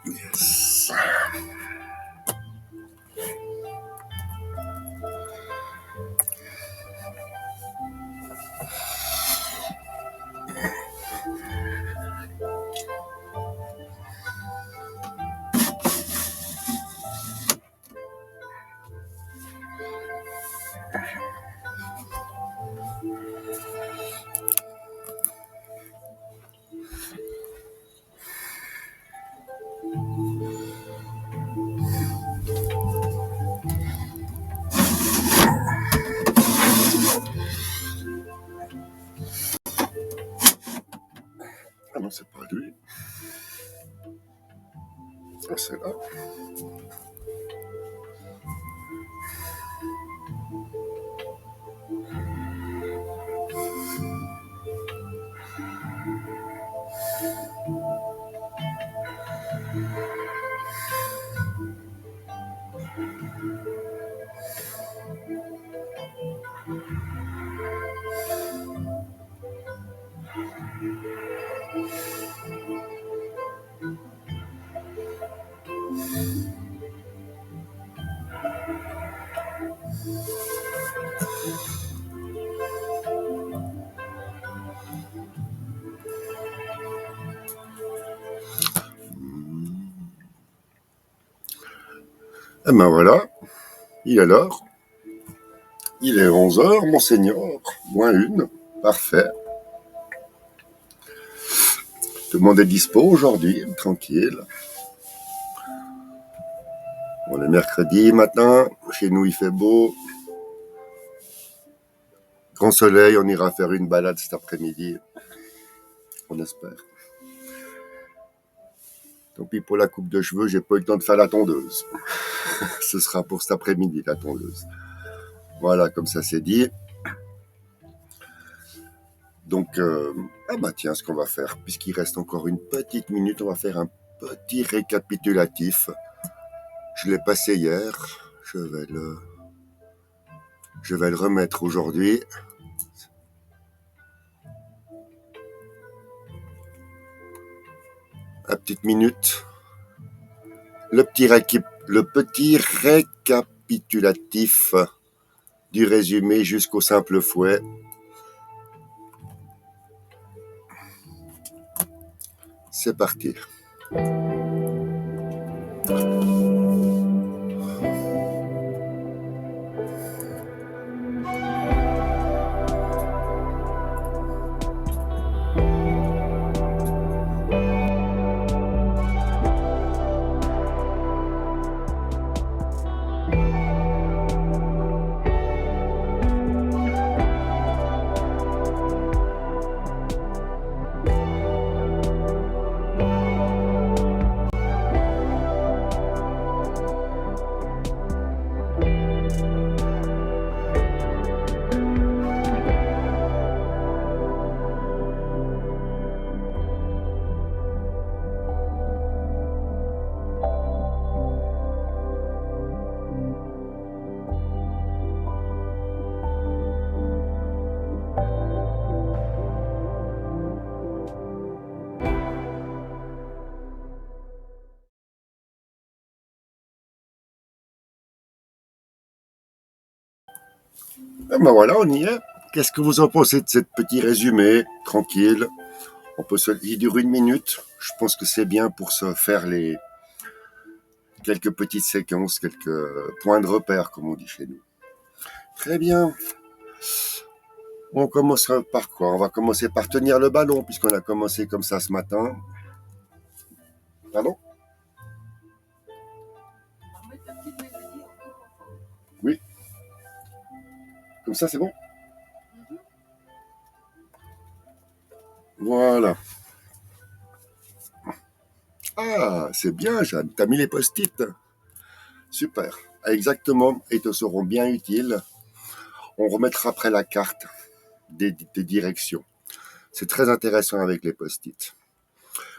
Yes. Ah non, c'est pas lui. Ah, c'est là. Eh ben voilà, il est l'heure. Il est 11h, monseigneur, moins une. Parfait. Tout le monde est dispo aujourd'hui, tranquille. On est mercredi matin, chez nous il fait beau. Grand soleil, on ira faire une balade cet après-midi. On espère. Tant pis pour la coupe de cheveux, j'ai pas eu le temps de faire la tondeuse. Ce sera pour cet après-midi, la tondeuse. Voilà, comme ça c'est dit. Donc, ah bah tiens, ce qu'on va faire, puisqu'il reste encore une petite minute, on va faire un petit récapitulatif. Je l'ai passé hier, je vais le remettre aujourd'hui. Une petite minute. Le petit récapitulatif du résumé jusqu'au simple fouet. C'est parti. Et ben voilà, on y est. Qu'est-ce que vous en pensez de ce petit résumé tranquille? Il dure 1 minute. Je pense que c'est bien pour se faire les quelques petites séquences, quelques points de repère, comme on dit chez nous. Très bien. On commencera par quoi? On va commencer par tenir le ballon, puisqu'on a commencé comme ça ce matin. Pardon? Oui, comme ça c'est bon? Voilà. Ah, c'est bien, Jeanne. T'as mis les post-it. Super. Exactement. Et te seront bien utiles. On remettra après la carte des directions. C'est très intéressant avec les post-it.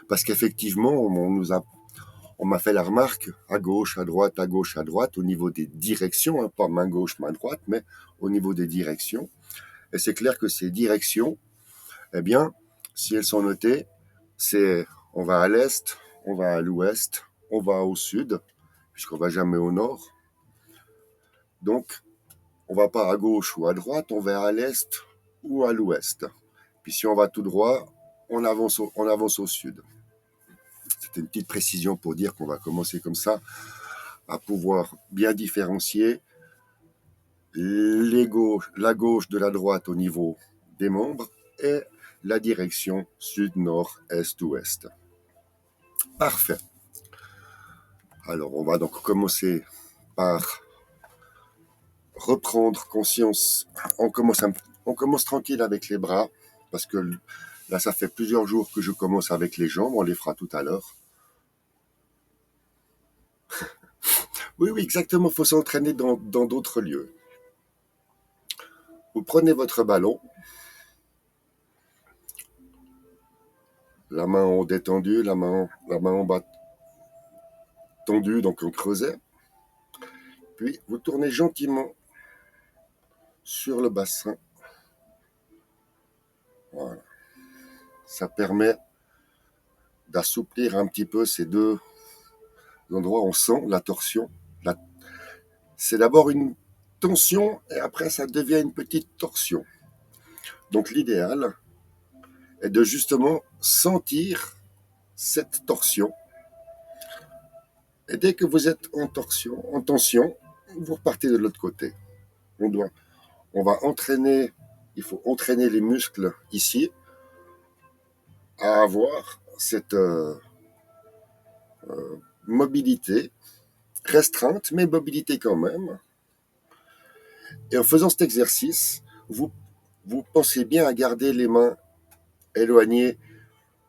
Parce qu'effectivement, on m'a fait la remarque à gauche, à gauche, à droite, au niveau des directions, hein, pas main gauche, main droite, mais au niveau des directions. Et c'est clair que ces directions, eh bien, si elles sont notées, c'est on va à l'est, on va à l'ouest, on va au sud, puisqu'on va jamais au nord. Donc, on va pas à gauche ou à droite, on va à l'est ou à l'ouest. Puis si on va tout droit, on avance au sud. C'était une petite précision pour dire qu'on va commencer comme ça à pouvoir bien différencier la gauche de la droite au niveau des membres et la direction sud, nord, est, ouest. Parfait. Alors, on va donc commencer par reprendre conscience. On commence tranquille avec les bras, parce que là, ça fait plusieurs jours que je commence avec les jambes. On les fera tout à l'heure. Oui, oui, exactement. Il faut s'entraîner dans d'autres lieux. Vous prenez votre ballon, la main en haut détendue, la main en bas tendue, donc en creuset. Puis vous tournez gentiment sur le bassin. Voilà. Ça permet d'assouplir un petit peu ces deux endroits. On sent la torsion. C'est d'abord une tension et après ça devient une petite torsion. Donc l'idéal est de justement sentir cette torsion. Et dès que vous êtes en tension, vous repartez de l'autre côté. On doit, on va entraîner, il faut entraîner les muscles ici à avoir cette mobilité restreinte, mais mobilité quand même. Et en faisant cet exercice, vous pensez bien à garder les mains éloignées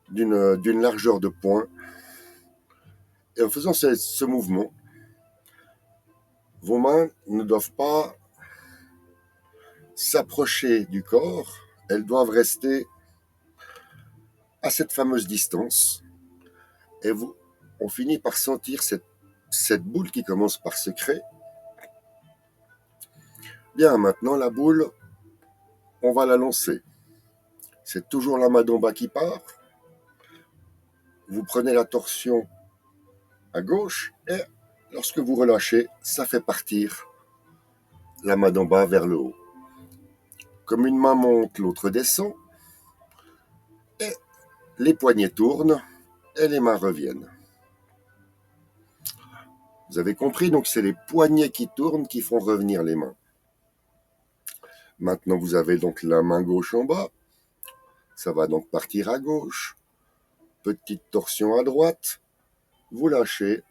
d'une largeur de poing. Et en faisant ce mouvement, vos mains ne doivent pas s'approcher du corps, elles doivent rester à cette fameuse distance. Et on finit par sentir cette boule qui commence par se créer. Bien, maintenant la boule, on va la lancer. C'est toujours la main d'en bas qui part. Vous prenez la torsion à gauche et lorsque vous relâchez, ça fait partir la main d'en bas vers le haut. Comme une main monte, l'autre descend. Et les poignets tournent et les mains reviennent. Vous avez compris, donc c'est les poignets qui tournent qui font revenir les mains. Maintenant, vous avez donc la main gauche en bas. Ça va donc partir à gauche. Petite torsion à droite. Vous lâchez.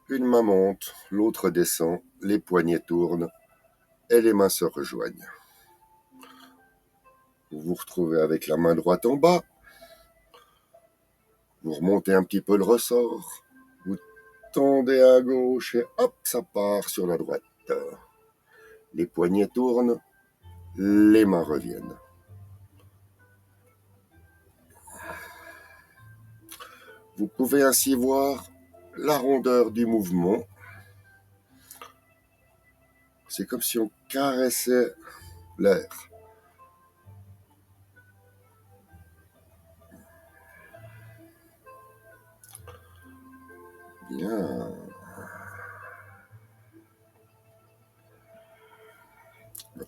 Une main monte, l'autre descend. Les poignets tournent et les mains se rejoignent. Vous vous retrouvez avec la main droite en bas. Vous remontez un petit peu le ressort. Vous tendez à gauche et hop, ça part sur la droite. Les poignets tournent, les mains reviennent. Vous pouvez ainsi voir la rondeur du mouvement. C'est comme si on caressait l'air. Bien.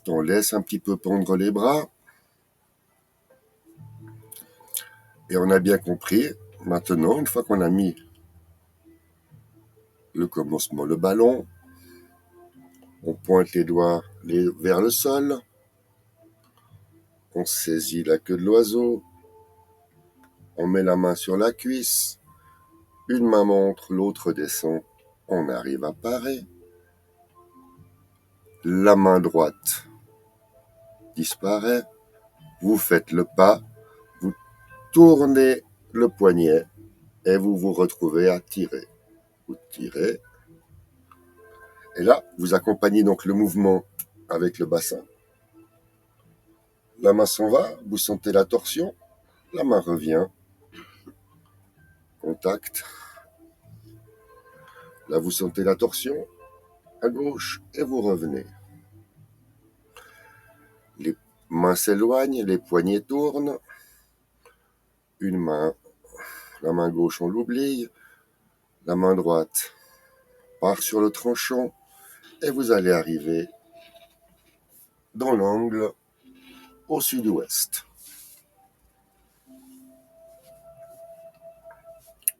On laisse un petit peu pendre les bras. Et on a bien compris. Maintenant, une fois qu'on a mis le commencement, le ballon, on pointe les doigts vers le sol. On saisit la queue de l'oiseau. On met la main sur la cuisse. Une main monte, l'autre descend. On arrive à parer. La main droite disparaît. Vous faites le pas. Vous tournez le poignet et vous vous retrouvez à tirer. Vous tirez. Et là, vous accompagnez donc le mouvement avec le bassin. La main s'en va, vous sentez la torsion. La main revient. Contact. Là, vous sentez la torsion à gauche et vous revenez. Les mains s'éloignent, les poignets tournent. Une main, la main gauche, on l'oublie. La main droite part sur le tranchant et vous allez arriver dans l'angle au sud-ouest.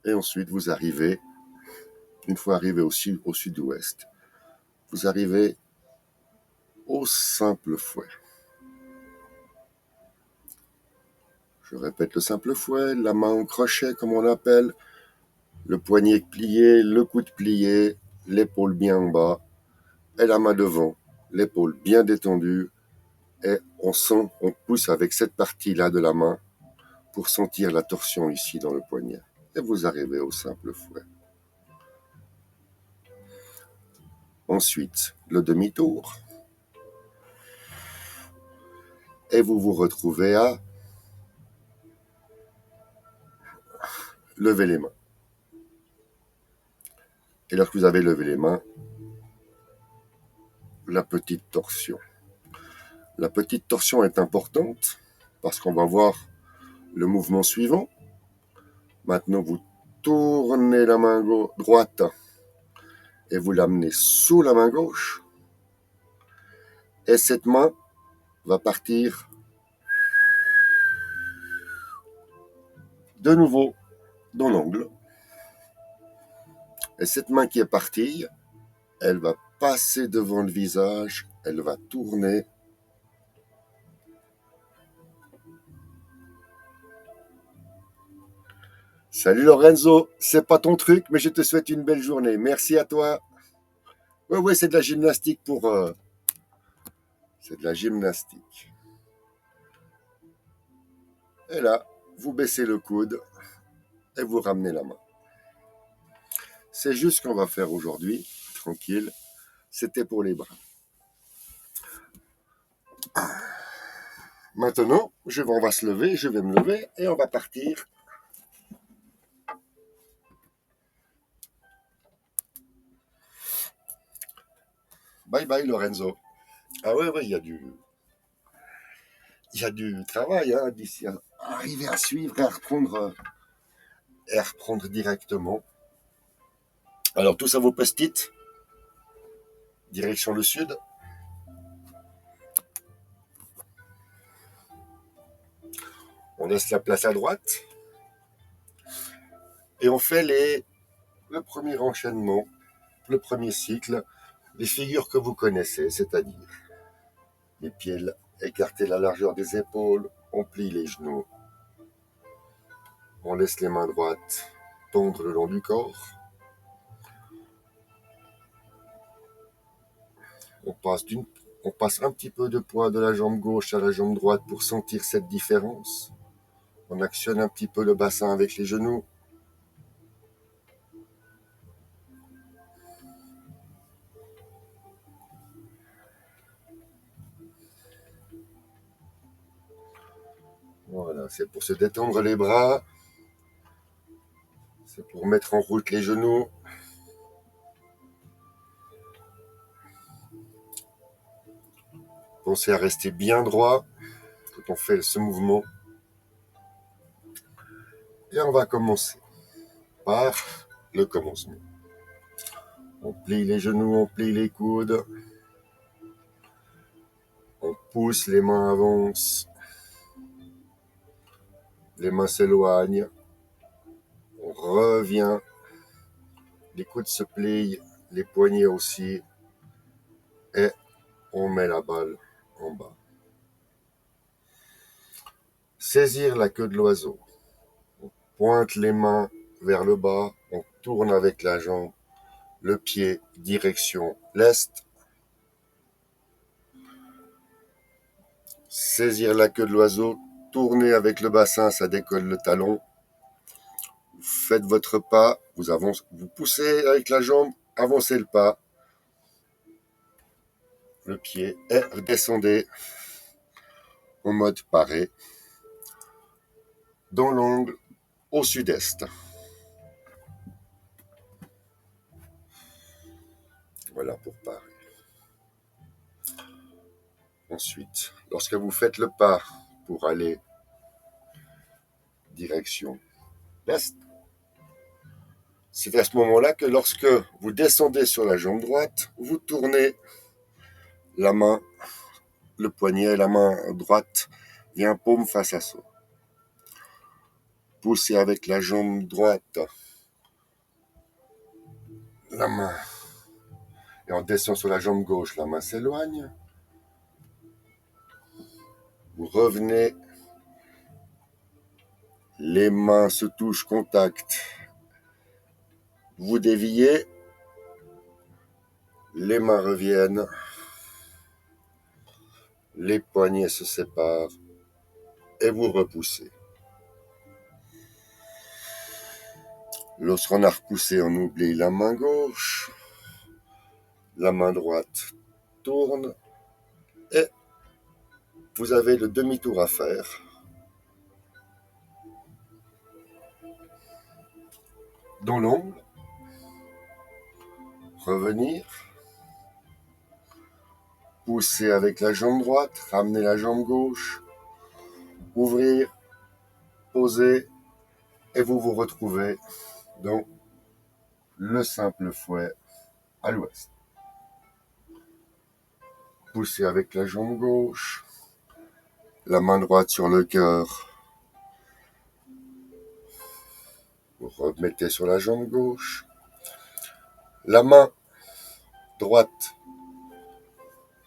Et ensuite, vous arrivez, une fois arrivé au sud-ouest, vous arrivez au simple fouet. Je répète le simple fouet, la main au crochet comme on l'appelle, le poignet plié, le coude plié, l'épaule bien en bas, et la main devant, l'épaule bien détendue, et on pousse avec cette partie-là de la main pour sentir la torsion ici dans le poignet. Et vous arrivez au simple fouet. Ensuite, le demi-tour. Et vous vous retrouvez à lever les mains. Et lorsque vous avez levé les mains, la petite torsion. La petite torsion est importante parce qu'on va voir le mouvement suivant. Maintenant, vous tournez la main droite et vous l'amenez sous la main gauche. Et cette main va partir de nouveau dans l'angle. Et cette main qui est partie, elle va passer devant le visage, elle va tourner. Salut Lorenzo, c'est pas ton truc, mais je te souhaite une belle journée. Merci à toi. Ouais, c'est de la gymnastique c'est de la gymnastique. Et là, vous baissez le coude et vous ramenez la main. C'est juste ce qu'on va faire aujourd'hui, tranquille. C'était pour les bras. Maintenant, on va se lever, je vais me lever et on va partir. Bye bye Lorenzo. Ah ouais, il y a du travail d'ici à arriver à suivre et à reprendre directement. Alors tous à vos post-it, direction le sud. On laisse la place à droite et on fait le premier enchaînement, le premier cycle, les figures que vous connaissez, c'est-à-dire les pieds écartés la largeur des épaules, on plie les genoux, on laisse les mains droites tendre le long du corps, on passe un petit peu de poids de la jambe gauche à la jambe droite pour sentir cette différence. On actionne un petit peu le bassin avec les genoux. Voilà, c'est pour se détendre les bras. C'est pour mettre en route les genoux. Pensez à rester bien droit quand on fait ce mouvement. Et on va commencer par le commencement. On plie les genoux, on plie les coudes. On pousse, les mains avancent, les mains s'éloignent, on revient, les coudes se plient, les poignets aussi, et on met la balle en bas. Saisir la queue de l'oiseau. On pointe les mains vers le bas, on tourne avec la jambe, le pied, direction l'est. Saisir la queue de l'oiseau, tourner avec le bassin, ça décolle le talon. Vous faites votre pas, vous avancez, vous poussez avec la jambe, avancez le pas, le pied, et redescendez en mode paré, dans l'angle au sud-est. Voilà pour parer. Ensuite, lorsque vous faites le pas pour aller direction l'est, c'est à ce moment-là que lorsque vous descendez sur la jambe droite, vous tournez la main, le poignet, la main droite vient paume face à soi. Poussez avec la jambe droite la main et on descend sur la jambe gauche, la main s'éloigne. Vous revenez, les mains se touchent, contact. Vous déviez, les mains reviennent, les poignets se séparent et vous repoussez. Lorsqu'on a repoussé, on oublie la main gauche, la main droite tourne et vous avez le demi-tour à faire. Dans l'angle, revenir, pousser avec la jambe droite, ramener la jambe gauche, ouvrir, poser et vous vous retrouvez dans le simple fouet à l'ouest. Poussez avec la jambe gauche, la main droite sur le cœur. Vous remettez sur la jambe gauche. La main droite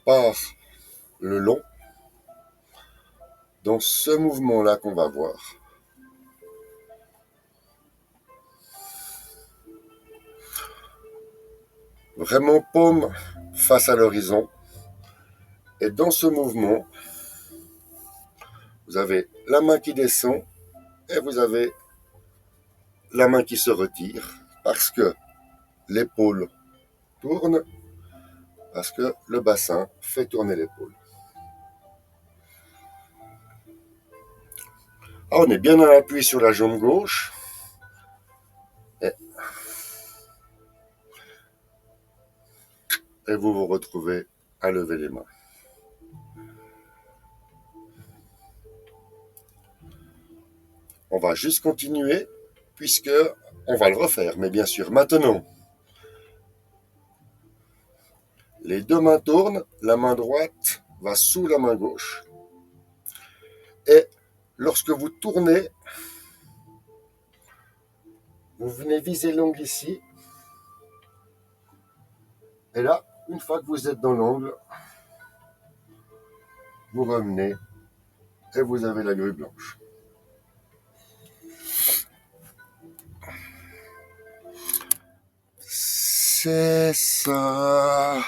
part le long. Dans ce mouvement-là qu'on va voir. Vraiment paume face à l'horizon. Et dans ce mouvement, vous avez la main qui descend et vous avez la main qui se retire parce que l'épaule tourne, parce que le bassin fait tourner l'épaule. Ah, on est bien en appui sur la jambe gauche. Et vous vous retrouvez à lever les mains. On va juste continuer puisque on va le refaire. Mais bien sûr, maintenant, les deux mains tournent, la main droite va sous la main gauche. Et lorsque vous tournez, vous venez viser l'angle ici. Et là, une fois que vous êtes dans l'angle, vous revenez et vous avez la grue blanche. C'est ça.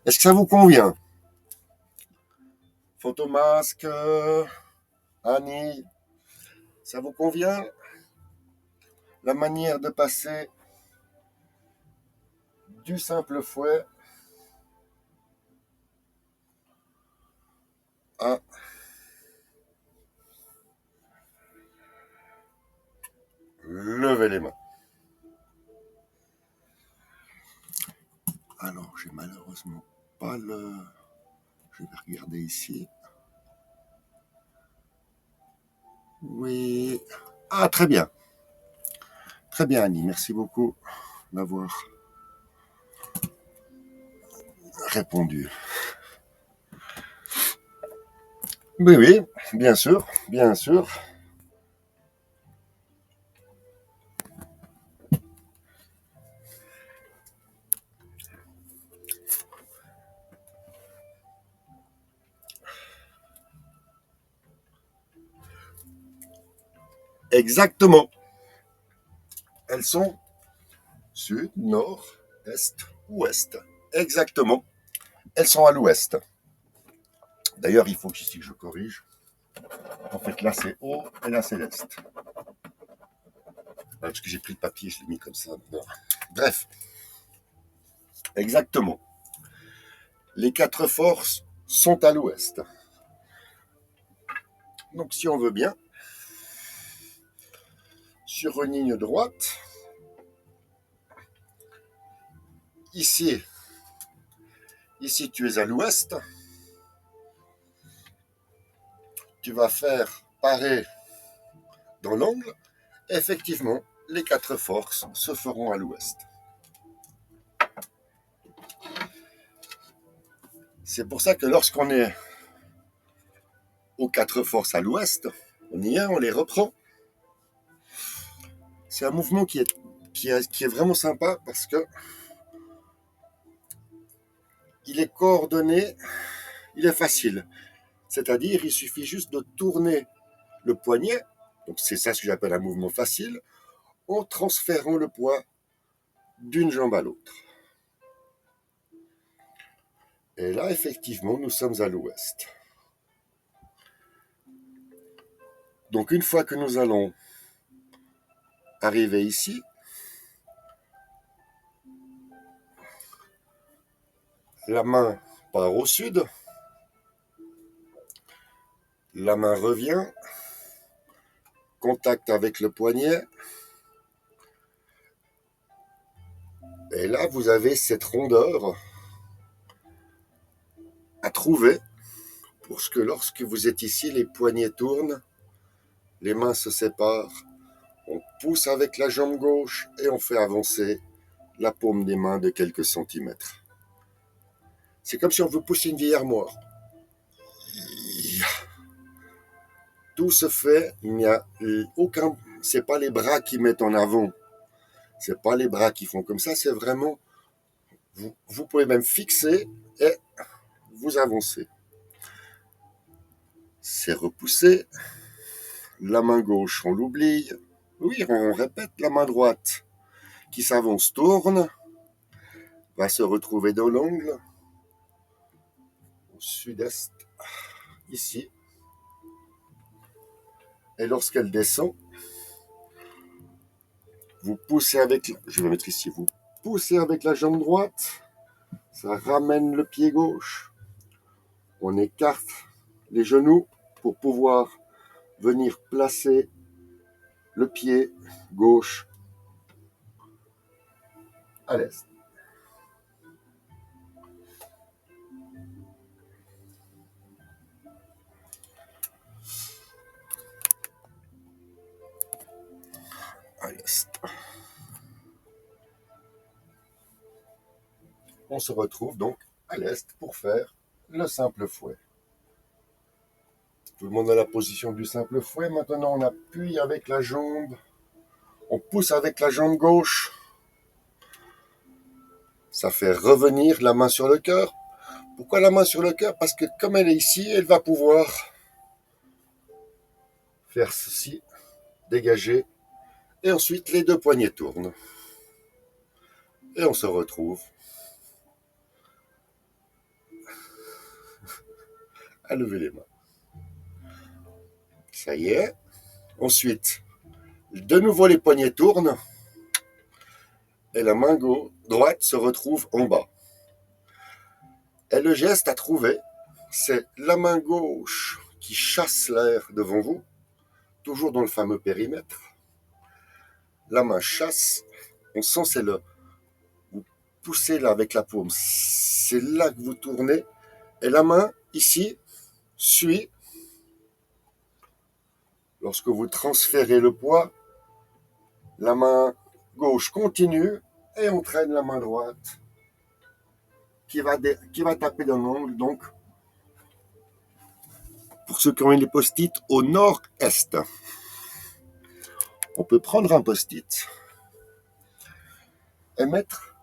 Est-ce que ça vous convient? Photomasque, Annie, ça vous convient? La manière de passer du simple fouet à lever les mains. Alors, j'ai malheureusement pas le... Je vais regarder ici. Oui. Ah, très bien. Très bien, Annie. Merci beaucoup d'avoir répondu. Oui, oui, bien sûr, bien sûr. Exactement. Elles sont sud, nord, est, ouest. Exactement. Elles sont à l'ouest. D'ailleurs, il faut qu'ici que je corrige. En fait, là c'est haut et là c'est l'est. Parce que j'ai pris le papier, je l'ai mis comme ça. Non. Bref, exactement. Les quatre forces sont à l'ouest. Donc, si on veut bien, sur une ligne droite, ici, ici tu es à l'ouest, tu vas faire parer dans l'angle. Effectivement, les quatre forces se feront à l'ouest. C'est pour ça que lorsqu'on est aux quatre forces à l'ouest, on y est, on les reprend. C'est un mouvement qui est vraiment sympa parce que il est coordonné, il est facile. C'est-à-dire, il suffit juste de tourner le poignet, donc c'est ça ce que j'appelle un mouvement facile, en transférant le poids d'une jambe à l'autre. Et là, effectivement, nous sommes à l'ouest. Donc, une fois que nous allons arriver ici, la main part au sud, la main revient, contact avec le poignet, et là, vous avez cette rondeur à trouver pour que lorsque vous êtes ici, les poignets tournent, les mains se séparent, on pousse avec la jambe gauche et on fait avancer la paume des mains de quelques centimètres. C'est comme si on veut pousser une vieille armoire. Tout se fait, il n'y a aucun... C'est pas les bras qui mettent en avant, c'est pas les bras qui font comme ça, c'est vraiment... Vous pouvez même fixer et vous avancez. C'est repoussé, la main gauche, on l'oublie. Oui, on répète, la main droite qui s'avance tourne, va se retrouver dans l'angle, au sud-est, ici. Et lorsqu'elle descend, vous poussez avec, je vais mettre ici, vous poussez avec la jambe droite, ça ramène le pied gauche, on écarte les genoux pour pouvoir venir placer le pied gauche à l'est. À l'est. On se retrouve donc à l'est pour faire le simple fouet. Tout le monde a la position du simple fouet. Maintenant, on appuie avec la jambe. On pousse avec la jambe gauche. Ça fait revenir la main sur le cœur. Pourquoi la main sur le cœur? Parce que comme elle est ici, elle va pouvoir faire ceci, dégager. Et ensuite, les deux poignets tournent. Et on se retrouve à lever les mains. Ça y est. Ensuite, de nouveau, les poignets tournent. Et la main droite se retrouve en bas. Et le geste à trouver, c'est la main gauche qui chasse l'air devant vous, toujours dans le fameux périmètre. La main chasse, on sent c'est le... Vous poussez là avec la paume, c'est là que vous tournez. Et la main, ici, suit. Lorsque vous transférez le poids, la main gauche continue et entraîne la main droite qui va taper dans l'angle. Donc, pour ceux qui ont mis les post-it, au nord-est. On peut prendre un post-it et mettre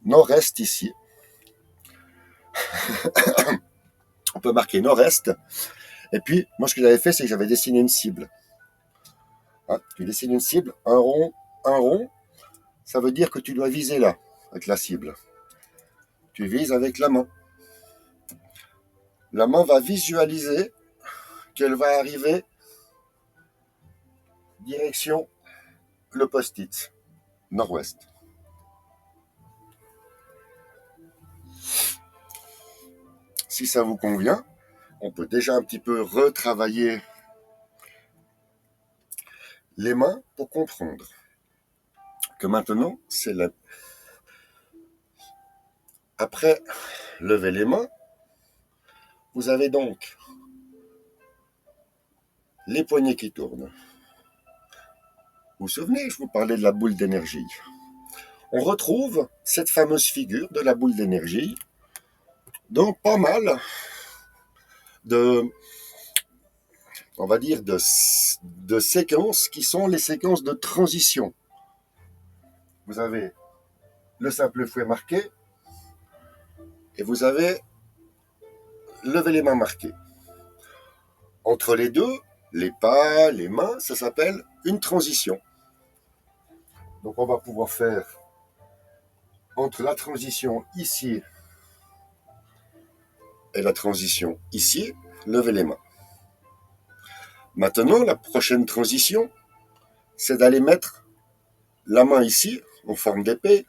nord-est ici. On peut marquer nord-est. Et puis, moi, ce que j'avais fait, c'est que j'avais dessiné une cible. Hein, tu dessines une cible, un rond, ça veut dire que tu dois viser là, avec la cible. Tu vises avec la main. La main va visualiser qu'elle va arriver direction le post-it, nord-ouest. Si ça vous convient, on peut déjà un petit peu retravailler les mains pour comprendre que maintenant, c'est la... Après lever les mains, vous avez donc les poignets qui tournent. Vous vous souvenez, je vous parlais de la boule d'énergie. On retrouve cette fameuse figure de la boule d'énergie dans pas mal de, on va dire, de séquences qui sont les séquences de transition. Vous avez le simple fouet marqué et vous avez lever les mains marquées. Entre les deux, les pas, les mains, ça s'appelle une transition. Donc on va pouvoir faire entre la transition ici et la transition ici, lever les mains. Maintenant, la prochaine transition, c'est d'aller mettre la main ici, en forme d'épée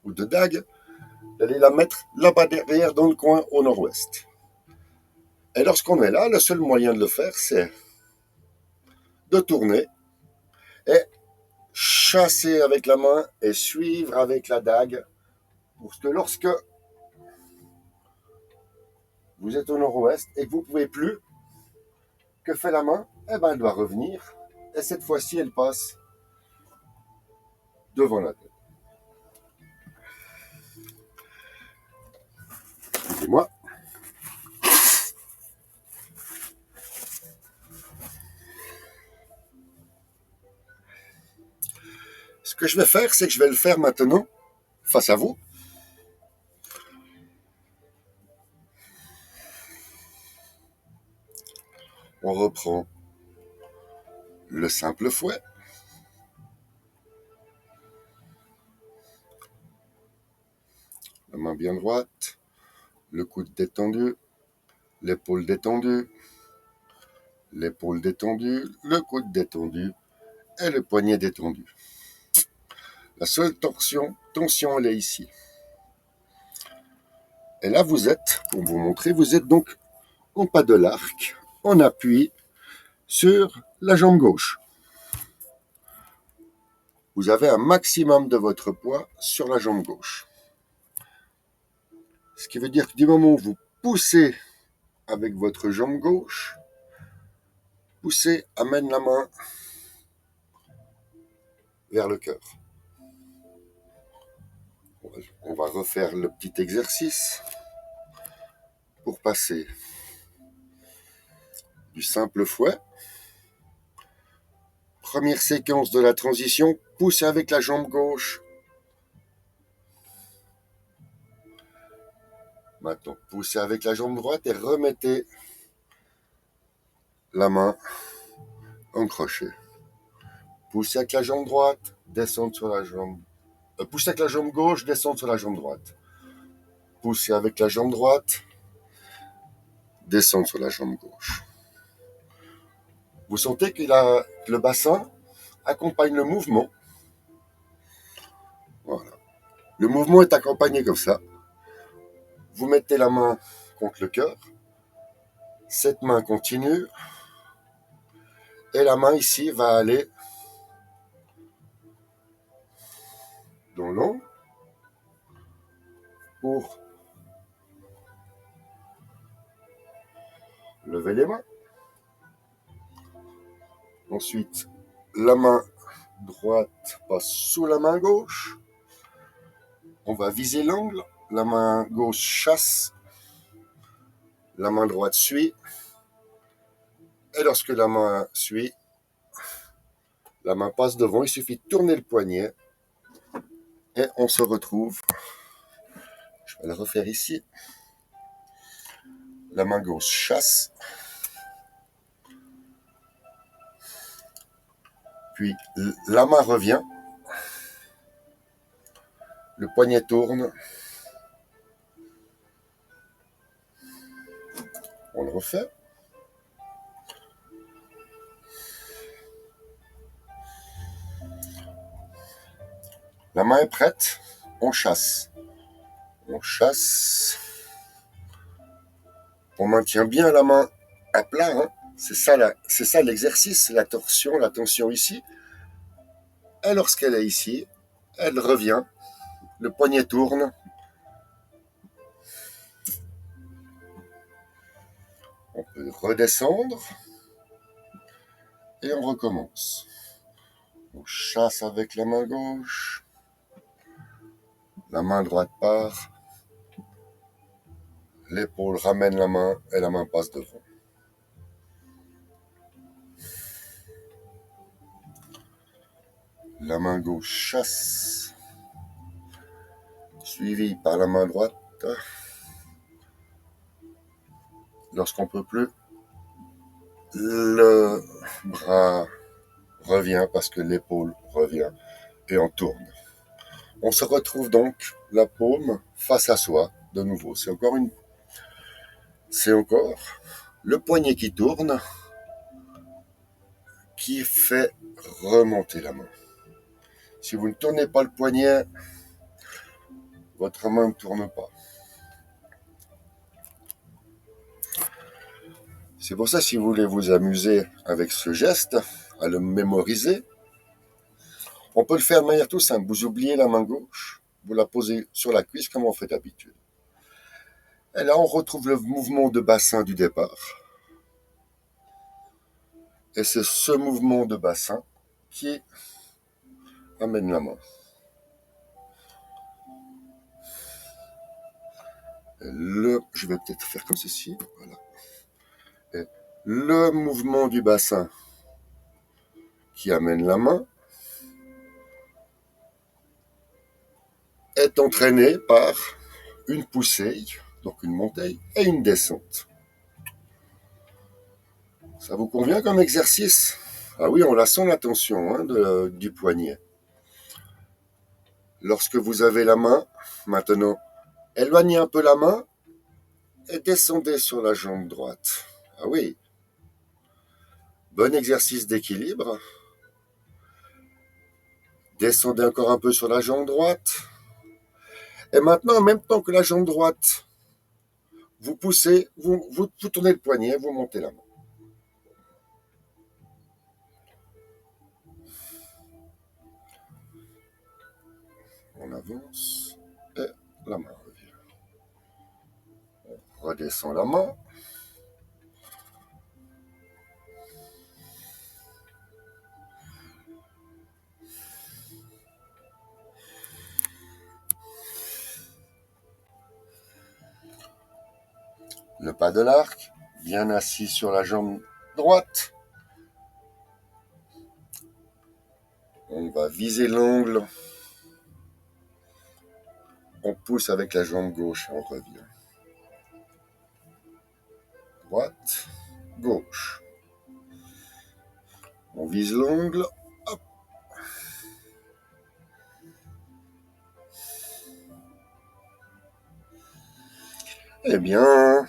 ou de dague, d'aller la mettre là-bas derrière dans le coin au nord-ouest. Et lorsqu'on est là, le seul moyen de le faire, c'est de tourner et chasser avec la main et suivre avec la dague. Parce que lorsque vous êtes au nord-ouest et que vous ne pouvez plus, que fait la main? Eh bien, elle doit revenir. Et cette fois-ci, elle passe devant la tête. Excusez-moi. Ce que je vais faire, c'est que je vais le faire maintenant face à vous. On reprend le simple fouet. La main bien droite, le coude détendu, l'épaule détendue, l'épaule détendue, le coude détendu et le poignet détendu. La seule tension, elle est ici. Et là, vous êtes, pour vous montrer, vous êtes donc en pas de l'arc, en appui sur la jambe gauche. Vous avez un maximum de votre poids sur la jambe gauche. Ce qui veut dire que du moment où vous poussez avec votre jambe gauche, poussez, amène la main vers le cœur. On va refaire le petit exercice pour passer du simple fouet. Première séquence de la transition, poussez avec la jambe gauche. Maintenant, poussez avec la jambe droite et remettez la main en crochet. Poussez avec la jambe droite, descendre sur la jambe. Poussez avec la jambe gauche, descendre sur la jambe droite. Poussez avec la jambe droite, descendre sur la jambe gauche. Vous sentez que le bassin accompagne le mouvement. Voilà. Le mouvement est accompagné comme ça. Vous mettez la main contre le cœur. Cette main continue. Et la main ici va aller dans l'ombre pour lever les mains. Ensuite, la main droite passe sous la main gauche. On va viser l'angle. La main gauche chasse. La main droite suit. Et lorsque la main suit, la main passe devant, il suffit de tourner le poignet et on se retrouve. Je vais le refaire ici. La main gauche chasse, puis la main revient, le poignet tourne, on le refait. La main est prête, on chasse. On chasse. On maintient bien la main à plat. Hein. C'est ça l'exercice, la torsion, la tension ici. Et lorsqu'elle est ici, elle revient. Le poignet tourne. On peut redescendre. Et on recommence. On chasse avec la main gauche. La main droite part. L'épaule ramène la main et la main passe devant. La main gauche chasse, suivie par la main droite. Lorsqu'on ne peut plus, le bras revient parce que l'épaule revient et on tourne. On se retrouve donc la paume face à soi de nouveau. C'est encore le poignet qui tourne qui fait remonter la main. Si vous ne tournez pas le poignet, votre main ne tourne pas. C'est pour ça, si vous voulez vous amuser avec ce geste, à le mémoriser, on peut le faire de manière tout simple. Vous oubliez la main gauche, vous la posez sur la cuisse comme on fait d'habitude. Et là, on retrouve le mouvement de bassin du départ. Et c'est ce mouvement de bassin qui amène la main. Je vais peut-être faire comme ceci. Voilà. Et le mouvement du bassin qui amène la main est entraîné par une poussée, donc une montée, et une descente. Ça vous convient comme exercice? Ah oui, on la sent la tension du poignet. Lorsque vous avez la main, maintenant, éloignez un peu la main et descendez sur la jambe droite. Ah oui, bon exercice d'équilibre. Descendez encore un peu sur la jambe droite. Et maintenant, en même temps que la jambe droite, vous poussez, vous tournez le poignet, vous montez la main. On avance et la main revient. On redescend la main. Le pas de l'arc, bien assis sur la jambe droite. On va viser l'angle. On pousse avec la jambe gauche et on revient. Droite, gauche. On vise l'angle. Hop. Eh bien,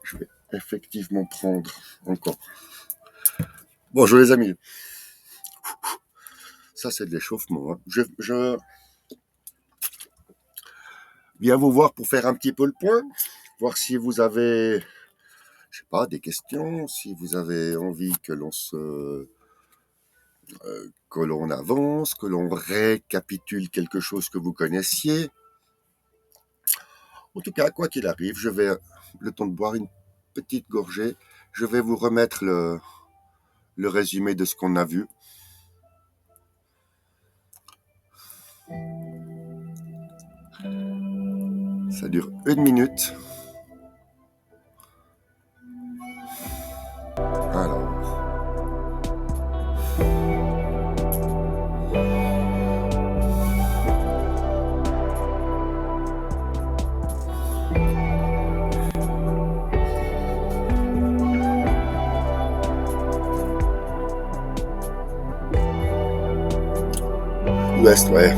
je vais effectivement prendre encore. Bonjour les amis. Ça, c'est de l'échauffement. Hein. Je viens vous voir pour faire un petit peu le point, voir si vous avez, je sais pas, des questions, si vous avez envie que l'on avance, que l'on récapitule quelque chose que vous connaissiez. En tout cas, quoi qu'il arrive, je vais, le temps de boire une petite gorgée, je vais vous remettre le résumé de ce qu'on a vu. Ça dure 1 minute. Alors. Ouest, ouais.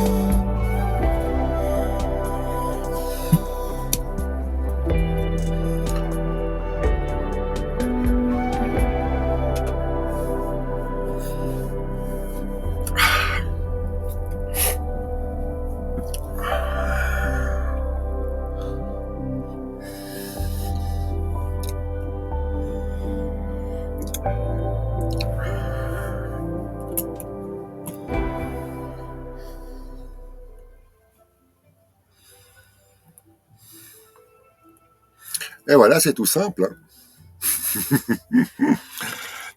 Et voilà, c'est tout simple.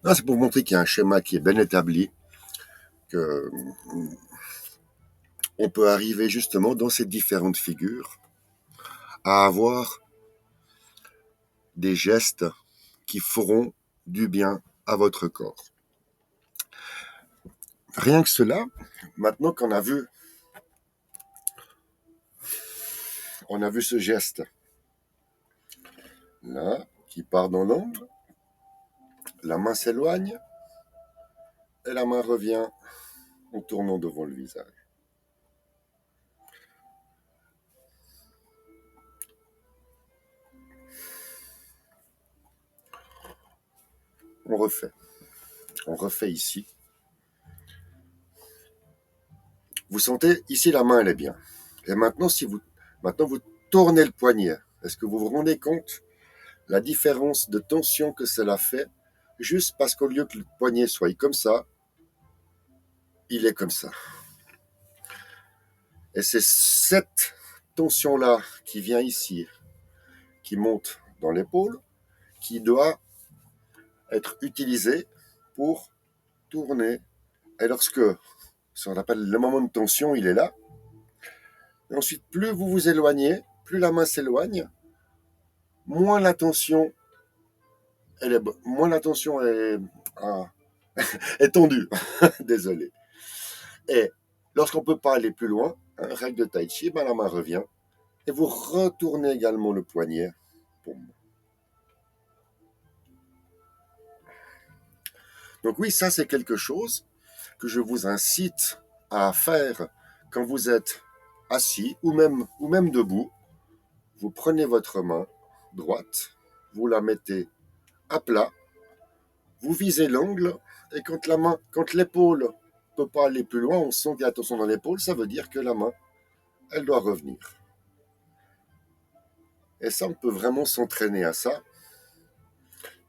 Non, c'est pour montrer qu'il y a un schéma qui est bien établi, que on peut arriver justement dans ces différentes figures à avoir des gestes qui feront du bien à votre corps. Rien que cela, maintenant qu'on a vu, on a vu ce geste là qui part dans l'ombre, la main s'éloigne et la main revient en tournant devant le visage. On refait ici. Vous sentez ici la main elle est bien. Et maintenant vous tournez le poignet. Est-ce que vous vous rendez compte la différence de tension que cela fait juste parce qu'au lieu que le poignet soit comme ça, il est comme ça. Et c'est cette tension-là qui vient ici, qui monte dans l'épaule, qui doit être utilisée pour tourner. Et lorsque, ce qu'on appelle le moment de tension, il est là. Et ensuite, plus vous vous éloignez, plus la main s'éloigne, moins la tension, moins la tension est tendue. Désolé. Et lorsqu'on ne peut pas aller plus loin, règle de Tai Chi, la main revient. Et vous retournez également le poignet. Boum. Donc oui, ça c'est quelque chose que je vous incite à faire quand vous êtes assis ou même debout. Vous prenez votre main droite, vous la mettez à plat, vous visez l'angle et quand l'épaule ne peut pas aller plus loin, on sent qu'il y a tension dans l'épaule, ça veut dire que la main, elle doit revenir. Et ça, on peut vraiment s'entraîner à ça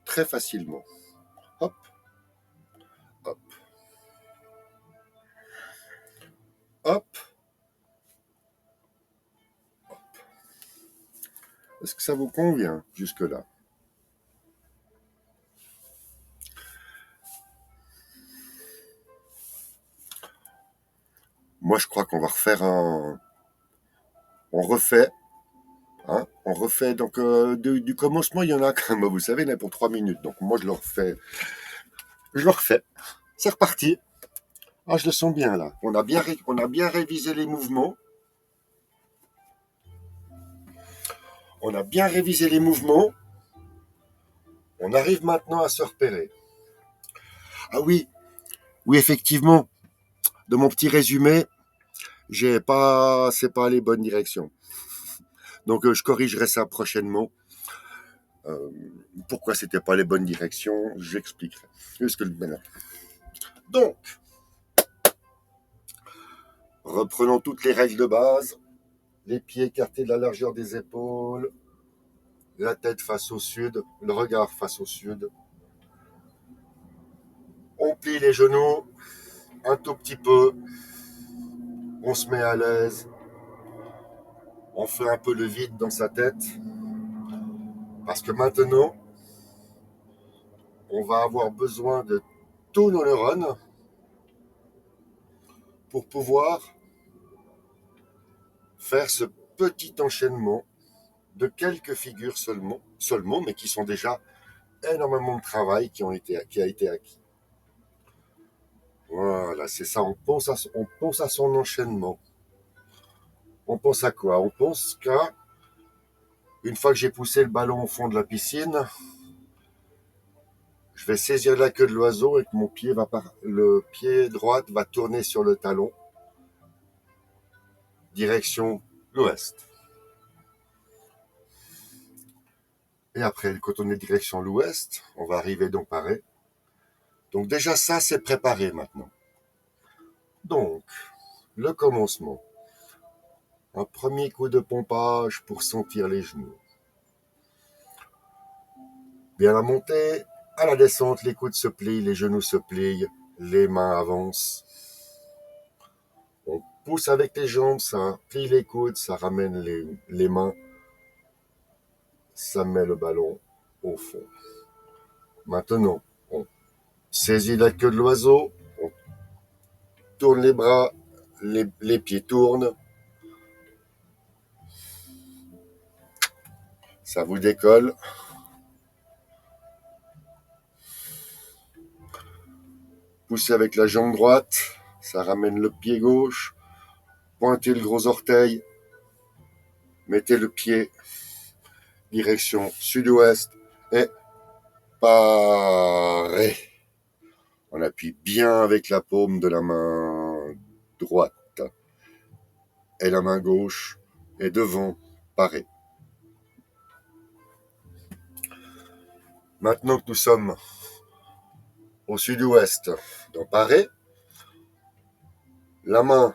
très facilement. Hop, hop, hop, hop. Est-ce que ça vous convient jusque-là? Moi, je crois qu'on va refaire on refait. Hein, on refait. Donc, du commencement, il y en a quand même, vous savez, il y en a pour 3 minutes. Donc, moi, je le refais. Je le refais. C'est reparti. Ah, je le sens bien, là. On a bien révisé les mouvements. On a bien révisé les mouvements. On arrive maintenant à se repérer. Ah oui, oui, effectivement. De mon petit résumé, c'est pas les bonnes directions. Donc, je corrigerai ça prochainement. Pourquoi c'était pas les bonnes directions, j'expliquerai. Donc, reprenons toutes les règles de base. Les pieds écartés de la largeur des épaules, la tête face au sud, le regard face au sud. On plie les genoux un tout petit peu. On se met à l'aise. On fait un peu le vide dans sa tête. Parce que maintenant, on va avoir besoin de tous nos neurones pour pouvoir faire ce petit enchaînement de quelques figures seulement, mais qui sont déjà énormément de travail qui a été acquis. Voilà, c'est ça, on pense à son enchaînement. On pense à quoi? On pense qu'à, une fois que j'ai poussé le ballon au fond de la piscine, je vais saisir la queue de l'oiseau et que le pied droit va tourner sur le talon, direction l'ouest. Et après, quand on est direction l'ouest, on va arriver dans Paris. Donc déjà ça, c'est préparé maintenant. Donc, le commencement. Un premier coup de pompage pour sentir les genoux. Bien la montée, à la descente, les coudes se plient, les genoux se plient, les mains avancent. On pousse avec les jambes, ça plie les coudes, ça ramène les mains, ça met le ballon au fond. Maintenant, on saisit la queue de l'oiseau, on tourne les bras, les pieds tournent, ça vous décolle. Poussez avec la jambe droite, ça ramène le pied gauche, pointez le gros orteil, mettez le pied direction sud-ouest et parez. On appuie bien avec la paume de la main droite et la main gauche est devant, parez. Maintenant que nous sommes au sud-ouest, dans parez, la main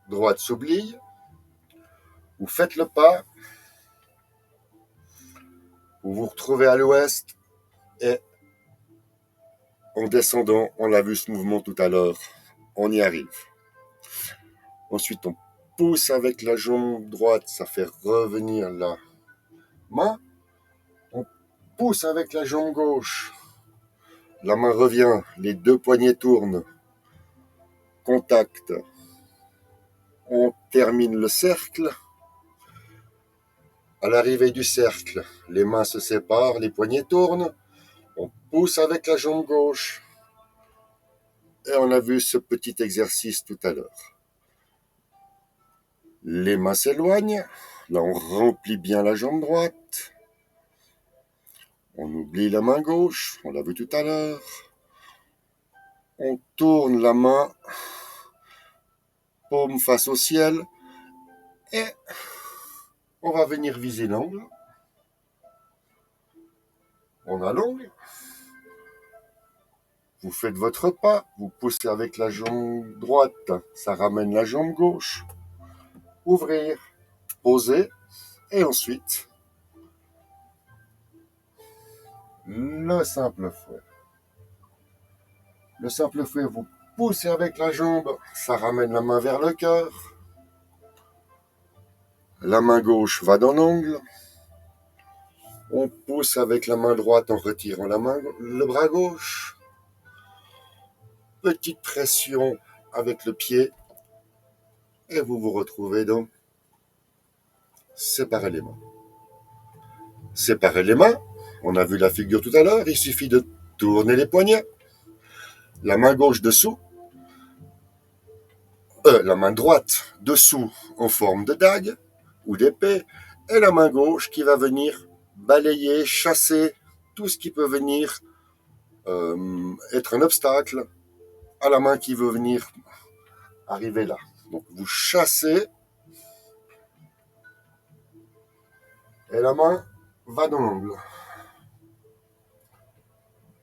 droite s'oublie, vous faites le pas, vous vous retrouvez à l'ouest et en descendant, on a vu ce mouvement tout à l'heure, on y arrive. Ensuite, on pousse avec la jambe droite, ça fait revenir la main. On pousse avec la jambe gauche, la main revient, les deux poignets tournent, contact. On termine le cercle. À l'arrivée du cercle, les mains se séparent, les poignets tournent. On pousse avec la jambe gauche. Et on a vu ce petit exercice tout à l'heure. Les mains s'éloignent. Là, on remplit bien la jambe droite. On oublie la main gauche, on l'a vu tout à l'heure. On tourne la main, paume face au ciel. Et on va venir viser l'angle. On a l'angle. Vous faites votre pas, vous poussez avec la jambe droite, ça ramène la jambe gauche. Ouvrir, poser, et ensuite, le simple fouet. Le simple fouet, vous poussez avec la jambe, ça ramène la main vers le cœur. La main gauche va dans l'angle. On pousse avec la main droite en retirant le bras gauche. Petite pression avec le pied. Et vous vous retrouvez dans séparer les mains. Séparer les mains. On a vu la figure tout à l'heure. Il suffit de tourner les poignets. La main gauche dessous. La main droite dessous en forme de dague ou d'épée. Et la main gauche qui va venir balayer, chasser tout ce qui peut venir être un obstacle à la main qui veut venir arriver là. Donc vous chassez et la main va dans l'angle.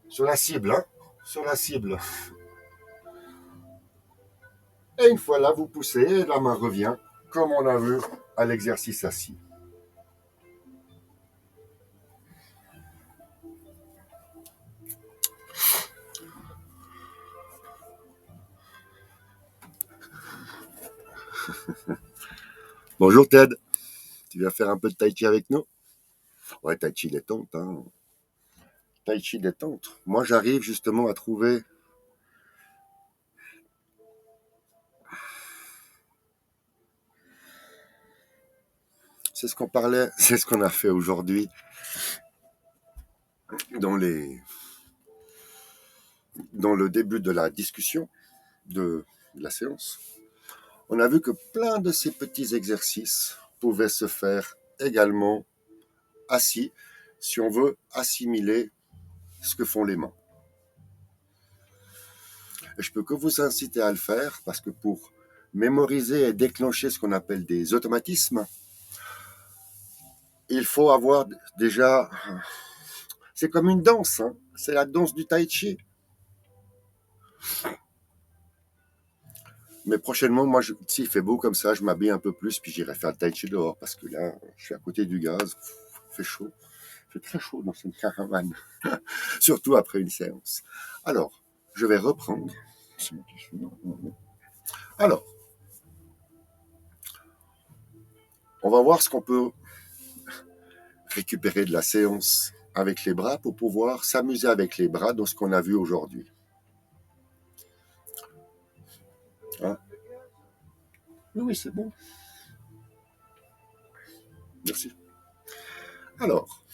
Sur la cible, hein, sur la cible. Et une fois là, vous poussez et la main revient, comme on a vu à l'exercice assis. Bonjour Ted, tu viens faire un peu de tai chi avec nous? Ouais, tai chi détente, hein. Tai chi détente. Moi, j'arrive justement à trouver C'est ce qu'on parlait, c'est ce qu'on a fait aujourd'hui dans le début de la discussion de la séance. On a vu que plein de ces petits exercices pouvaient se faire également assis, si on veut assimiler ce que font les mains. Et je peux que vous inciter à le faire, parce que pour mémoriser et déclencher ce qu'on appelle des automatismes, il faut avoir déjà... C'est comme une danse, hein. C'est la danse du tai chi. Mais prochainement, moi, s'il fait beau comme ça, je m'habille un peu plus, puis j'irai faire le tai chi dehors, parce que là, je suis à côté du gaz, il fait chaud. Il fait très chaud dans cette caravane, surtout après une séance. Alors, je vais reprendre. Alors, on va voir ce qu'on peut récupérer de la séance avec les bras pour pouvoir s'amuser avec les bras dans ce qu'on a vu aujourd'hui. Hein? Oui, c'est bon. Merci. Alors,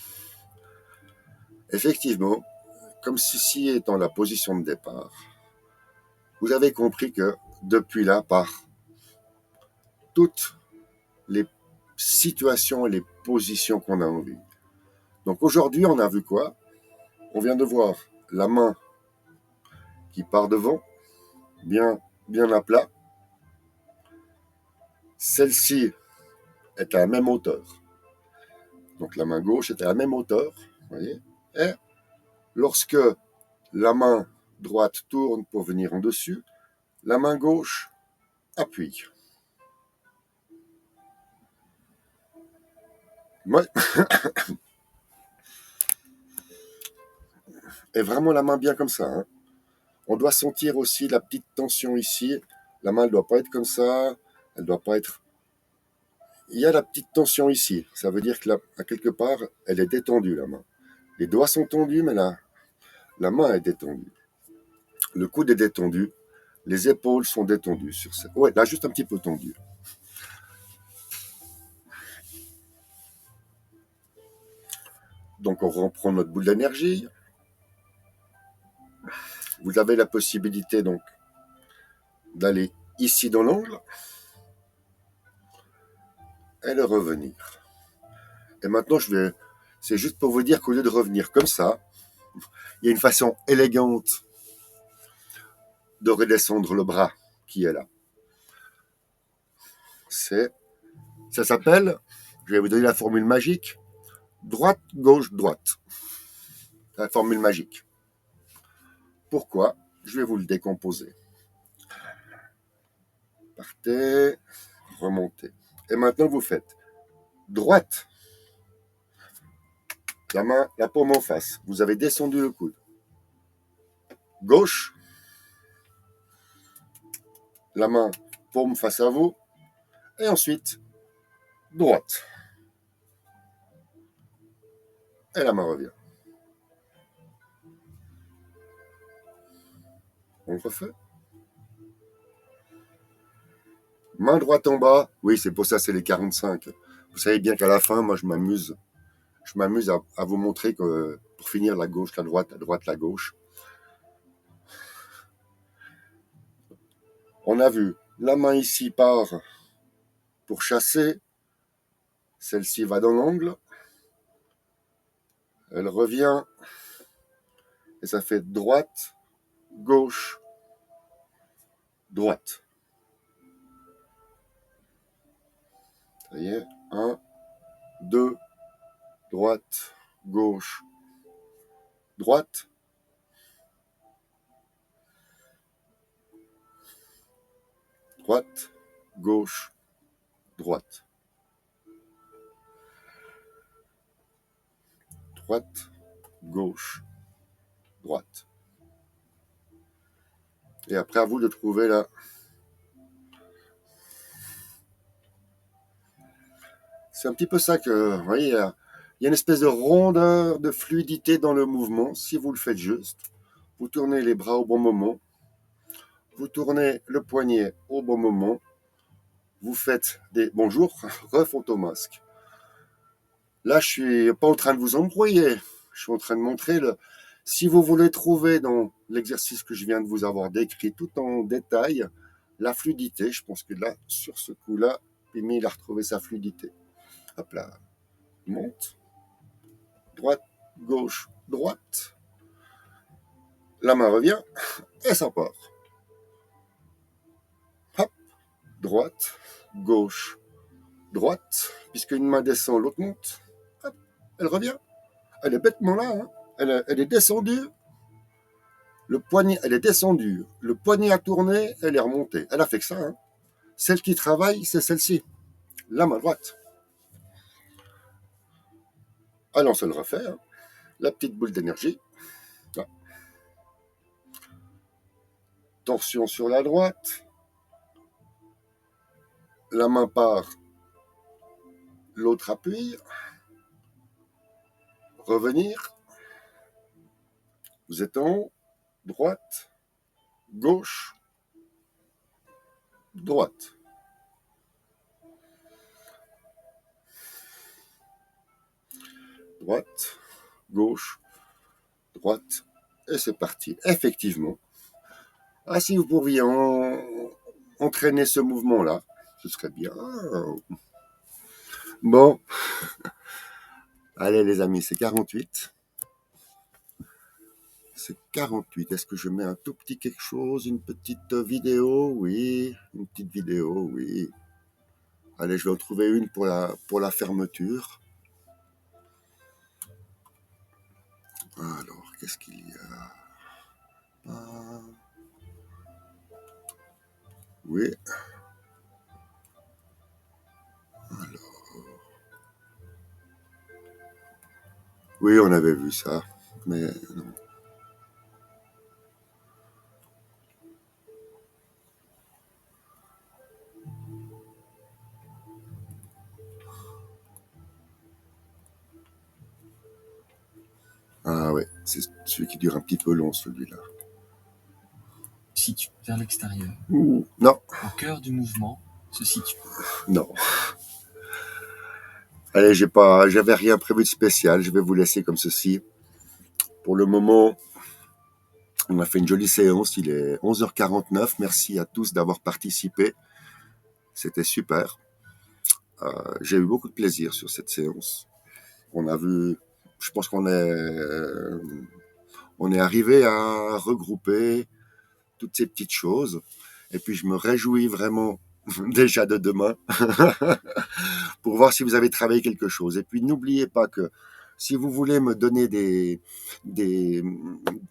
effectivement, comme ceci étant la position de départ, vous avez compris que depuis là, par toutes les situations et les positions qu'on a envie. Donc aujourd'hui, on a vu quoi? On vient de voir la main qui part devant, bien à plat. Celle-ci est à la même hauteur. Donc la main gauche est à la même hauteur, voyez. Et lorsque la main droite tourne pour venir en dessus, la main gauche appuie. Ouais. Et vraiment la main bien comme ça. Hein. On doit sentir aussi la petite tension ici. La main ne doit pas être comme ça. Elle doit pas être... Il y a la petite tension ici. Ça veut dire que à quelque part, elle est détendue, la main. Les doigts sont tendus, mais la main est détendue. Le coude est détendu. Les épaules sont détendues. Ouais, là, juste un petit peu tendu. Donc, on reprend notre boule d'énergie. Vous avez la possibilité, donc, d'aller ici dans l'angle et de revenir. Et maintenant, c'est juste pour vous dire qu'au lieu de revenir comme ça, il y a une façon élégante de redescendre le bras qui est là. Ça s'appelle, je vais vous donner la formule magique, droite, gauche, droite. La formule magique. Pourquoi? Je vais vous le décomposer. Partez, remontez. Et maintenant, vous faites droite, la main, la paume en face. Vous avez descendu le coude. Gauche, la main, paume face à vous. Et ensuite, droite. Et la main revient. On refait. Main droite en bas. Oui, c'est pour ça, c'est les 45. Vous savez bien qu'à la fin, moi, je m'amuse à vous montrer que pour finir, la gauche, la droite, la gauche. On a vu la main ici part pour chasser. Celle-ci va dans l'angle. Elle revient. Et ça fait droite, gauche, droite. Ça y est. 1, 2, droite, gauche, droite. Droite, gauche, droite. Droite, gauche, droite. Et après, à vous de trouver là. C'est un petit peu ça que, vous voyez, il y a une espèce de rondeur, de fluidité dans le mouvement, si vous le faites juste. Vous tournez les bras au bon moment. Vous tournez le poignet au bon moment. Vous faites des bonjour, ref automasque. Là, je suis pas en train de vous embrouiller. Je suis en train de montrer le. Si vous voulez trouver dans l'exercice que je viens de vous avoir décrit tout en détail, la fluidité, je pense que là, sur ce coup-là, Pimi, il a retrouvé sa fluidité. Hop là, monte, droite, gauche, droite. La main revient et ça part. Hop, droite, gauche, droite. Puisque une main descend, l'autre monte. Hop, elle revient. Elle est bêtement là. Hein. Elle est descendue. Le poignet, elle est descendue. Le poignet a tourné, elle est remontée. Elle a fait que ça. Hein. Celle qui travaille, c'est celle-ci. La main droite. Allons se le refaire. Hein. La petite boule d'énergie. Là. Torsion sur la droite. La main part. L'autre appuie. Revenir. Vous êtes en haut. Droite. Gauche. Droite. Droite. Gauche. Droite. Et c'est parti. Effectivement. Ah, si vous pourriez entraîner ce mouvement-là, ce serait bien. Bon. Allez les amis, c'est 48. C'est 48. Est-ce que je mets un tout petit quelque chose, une petite vidéo? Oui, une petite vidéo, oui. Allez, je vais en trouver une pour la fermeture. Alors, qu'est-ce qu'il y a? Oui. Alors. Oui, on avait vu ça, mais non. Ah ouais, c'est celui qui dure un petit peu long, celui-là. Situe vers l'extérieur. Ouh, non. Au cœur du mouvement se situe. Non. Allez, j'avais rien prévu de spécial. Je vais vous laisser comme ceci. Pour le moment, on a fait une jolie séance. Il est 11h49. Merci à tous d'avoir participé. C'était super. J'ai eu beaucoup de plaisir sur cette séance. On a vu, je pense on est arrivé à regrouper toutes ces petites choses. Et puis je me réjouis vraiment déjà de demain pour voir si vous avez travaillé quelque chose. Et puis n'oubliez pas que si vous voulez me donner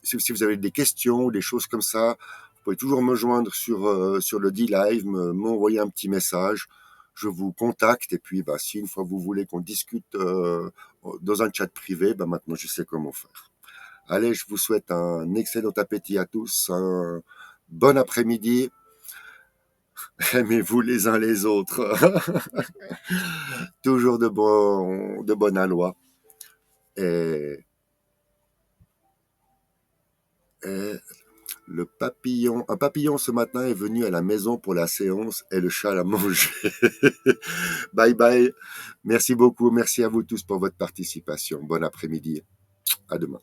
si vous avez des questions ou des choses comme ça, vous pouvez toujours me joindre sur le D-Live, m'envoyer un petit message. Je vous contacte et puis si une fois vous voulez qu'on discute dans un chat privé, maintenant je sais comment faire. Allez, je vous souhaite un excellent appétit à tous, un bon après-midi. Aimez-vous les uns les autres. Toujours de bonne aloi. Et un papillon ce matin est venu à la maison pour la séance et le chat l'a mangé. Bye bye. Merci beaucoup. Merci à vous tous pour votre participation. Bon après-midi. À demain.